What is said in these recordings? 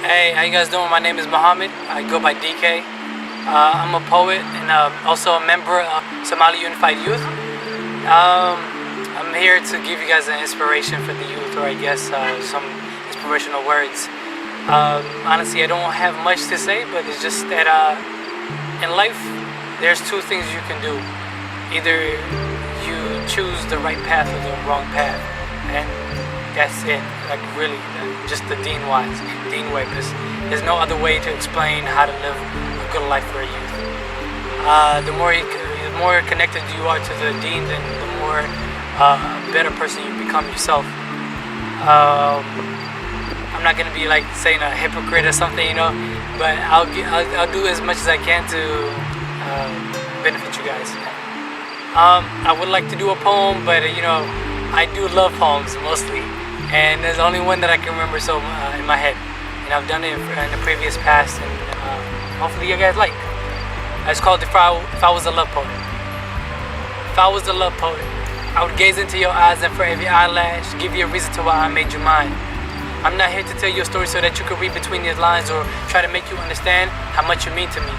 Hey, how you guys doing? My name is Mohamed. I go by D.K. I'm a poet and also a member of Somali Unified Youth. I'm here to give you guys an inspiration for the youth, or I guess some inspirational words. Honestly, I don't have much to say, but it's just that in life, there's two things you can do. Either you choose the right path or the wrong path, and that's it. Like really, just the Dean way. There's no other way to explain how to live a good life for a youth. The more connected you are to the Dean, then the more better person you become yourself. I'm not gonna be like saying a hypocrite or something, you know, but I'll do as much as I can to benefit you guys. I would like to do a poem, but you know, I do love poems mostly, and there's only one that I can remember in my head, and I've done it in the previous past, and hopefully you guys like. It's called If I Was a Love Poet. If I was a love poet, I would gaze into your eyes and for every eyelash give you a reason to why I made you mine. I'm not here to tell you a story so that you can read between these lines or try to make you understand how much you mean to me.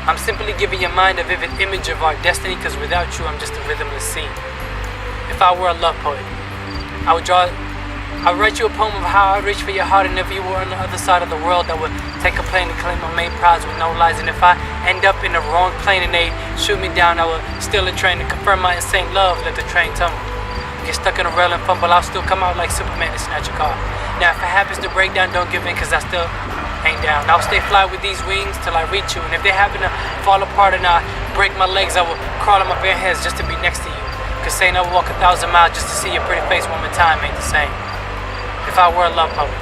I'm simply giving your mind a vivid image of our destiny, because without you I'm just a rhythmless scene. If I were a love poet, I would write you a poem of how I reach for your heart, and if you were on the other side of the world, I would take a plane to claim my main prize with no lies. And if I end up in the wrong plane and they shoot me down, I would steal a train to confirm my insane love. Let the train tumble. Get stuck in a rail and fumble, I'll still come out like Superman and snatch a car. Now if it happens to break down, don't give in, cause I still ain't down. I'll stay fly with these wings till I reach you, and if they happen to fall apart and I break my legs, I will crawl on my bare hands just to be next to you. Cause saying I walk 1,000 miles just to see your pretty face one more time ain't the same. If I were a love poet,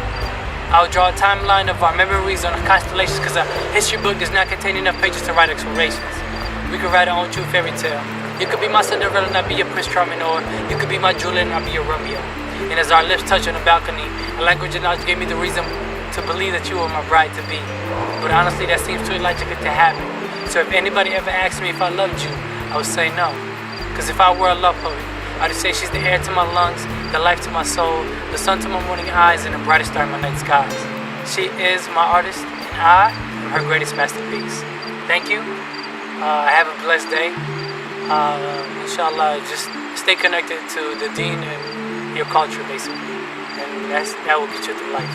I would draw a timeline of our memories on the constellations, cause a history book does not contain enough pages to write explorations. We could write our own true fairy tale. You could be my Cinderella and I'd be your Prince Charming, or you could be my Juliet and I'd be your Romeo. And as our lips touch on the balcony, a language and knowledge gave me the reason to believe that you were my bride to be. But honestly, that seems too illogical to happen. So if anybody ever asked me if I loved you, I would say no. Cause if I were a love poet, I'd say she's the air to my lungs, the life to my soul, the sun to my morning eyes, and the brightest star in my night skies. She is my artist, and I am her greatest masterpiece. Thank you. Have a blessed day. Inshallah, just stay connected to the Deen and your culture, basically, and that will get you through life.